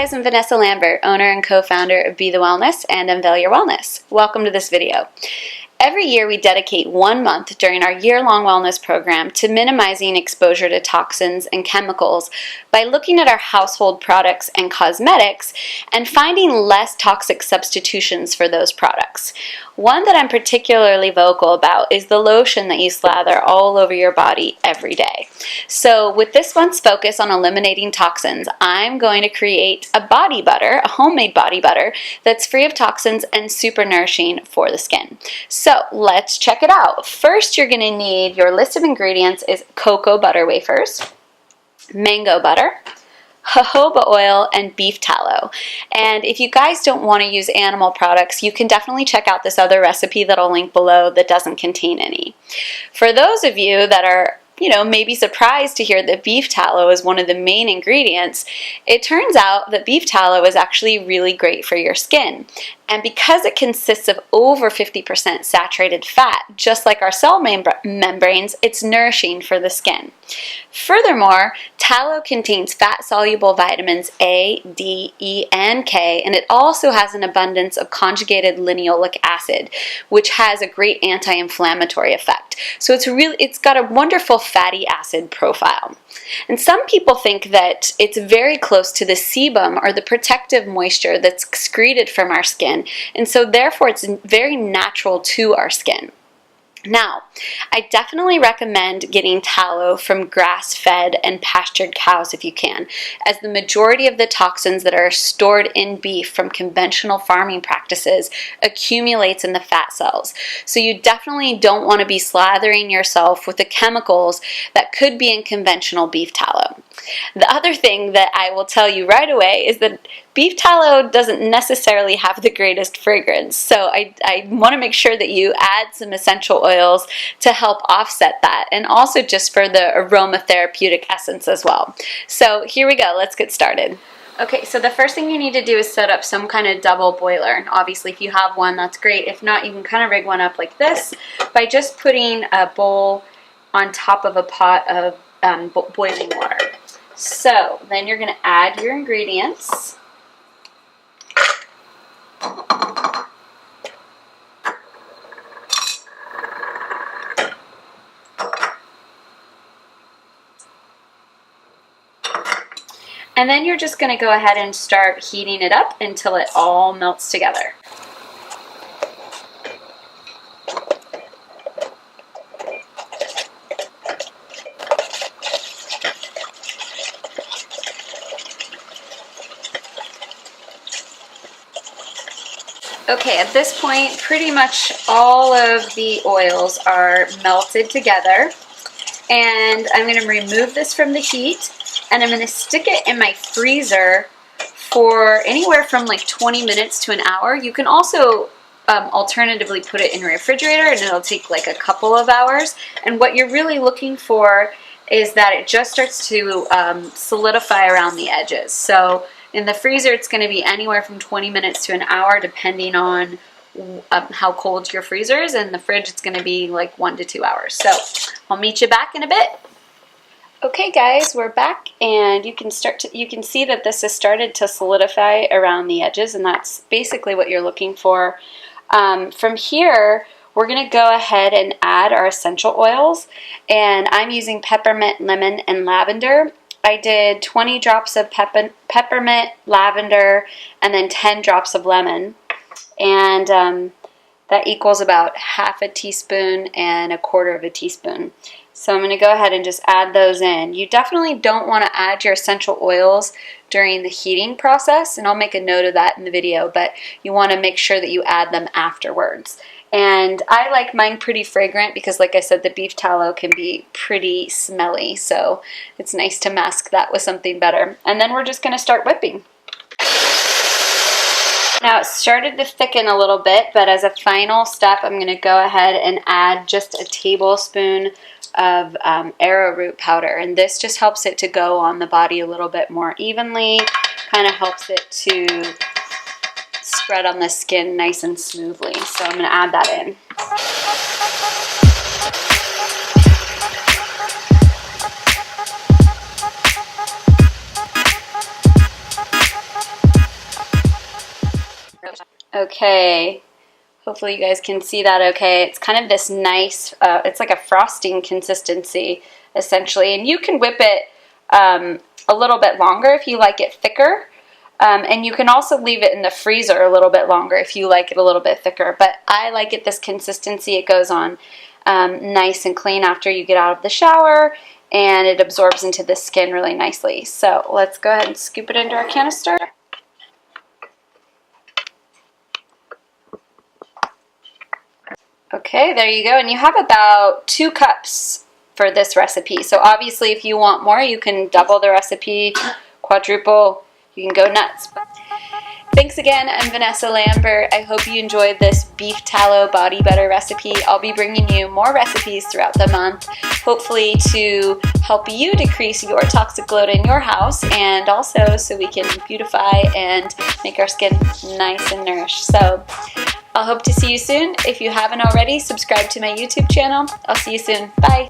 guys, I'm Vanessa Lambert, owner and co-founder of Be The Wellness and Unveil Your Wellness. Welcome to this video. Every year we dedicate 1 month during our year-long wellness program to minimizing exposure to toxins and chemicals by looking at our household products and cosmetics and finding less toxic substitutions for those products. One that I'm particularly vocal about is the lotion that you slather all over your body every day. So with this month's focus on eliminating toxins, I'm going to create a body butter, a homemade body butter that's free of toxins and super nourishing for the skin. So let's check it out. First, you're going to need, your list of ingredients is cocoa butter wafers, mango butter, jojoba oil, and beef tallow. And if you guys don't want to use animal products, you can definitely check out this other recipe that I'll link below that doesn't contain any. For those of you that are maybe surprised to hear that beef tallow is one of the main ingredients, it turns out that beef tallow is actually really great for your skin. And because it consists of over 50% saturated fat, just like our cell membranes, it's nourishing for the skin. Furthermore, tallow contains fat-soluble vitamins A, D, E, and K, and it also has an abundance of conjugated linoleic acid, which has a great anti-inflammatory effect. So it's got a wonderful fatty acid profile. And some people think that it's very close to the sebum, or the protective moisture that's excreted from our skin, and so therefore it's very natural to our skin. Now, I definitely recommend getting tallow from grass-fed and pastured cows if you can, as the majority of the toxins that are stored in beef from conventional farming practices accumulates in the fat cells. So you definitely don't want to be slathering yourself with the chemicals that could be in conventional beef tallow. The other thing that I will tell you right away is that beef tallow doesn't necessarily have the greatest fragrance, so I want to make sure that you add some essential oils to help offset that, and also just for the aromatherapeutic essence as well. So here we go, let's get started. Okay, so the first thing you need to do is set up some kind of double boiler. And obviously if you have one, that's great. If not, you can kind of rig one up like this by just putting a bowl on top of a pot of boiling water. So then you're going to add your ingredients. And then you're just going to go ahead and start heating it up until it all melts together. Okay, at this point, pretty much all of the oils are melted together. And I'm going to remove this from the heat, and I'm going to stick it in my freezer for anywhere from like 20 minutes to an hour. You can also alternatively put it in your refrigerator, and it'll take like a couple of hours. And what you're really looking for is that it just starts to solidify around the edges. So in the freezer, it's going to be anywhere from 20 minutes to an hour, depending on how cold your freezer is. In the fridge, it's going to be like 1 to 2 hours. So I'll meet you back in a bit. Okay, guys, we're back, and you can see that this has started to solidify around the edges, and that's basically what you're looking for. From here, we're going to go ahead and add our essential oils, and I'm using peppermint, lemon, and lavender. I did 20 drops of peppermint, lavender, and then 10 drops of lemon. And that equals about half a teaspoon and 1/4 teaspoon. So I'm going to go ahead and just add those in. You definitely don't want to add your essential oils during the heating process, and I'll make a note of that in the video, but you want to make sure that you add them afterwards. And I like mine pretty fragrant because, like I said, the beef tallow can be pretty smelly, so it's nice to mask that with something better. And then we're just going to start whipping. Now, it started to thicken a little bit, but as a final step, I'm going to go ahead and add just a tablespoon of arrowroot powder, and this just helps it to go on the body a little bit more evenly, kind of helps it to spread on the skin nice and smoothly. So I'm going to add that in. Okay, hopefully you guys can see that okay. It's kind of this nice, it's like a frosting consistency essentially, and you can whip it a little bit longer if you like it thicker. And you can also leave it in the freezer a little bit longer if you like it a little bit thicker. But I like it this consistency. It goes on nice and clean after you get out of the shower, and it absorbs into the skin really nicely. So let's go ahead and scoop it into our canister. Okay, there you go. And you have about 2 cups for this recipe. So obviously if you want more, you can double the recipe, quadruple. You can go nuts. Thanks again, I'm Vanessa Lambert. I hope you enjoyed this beef tallow body butter recipe. I'll be bringing you more recipes throughout the month, hopefully to help you decrease your toxic load in your house, and also so we can beautify and make our skin nice and nourished. So I'll hope to see you soon. If you haven't already, subscribe to my YouTube channel. I'll see you soon. Bye.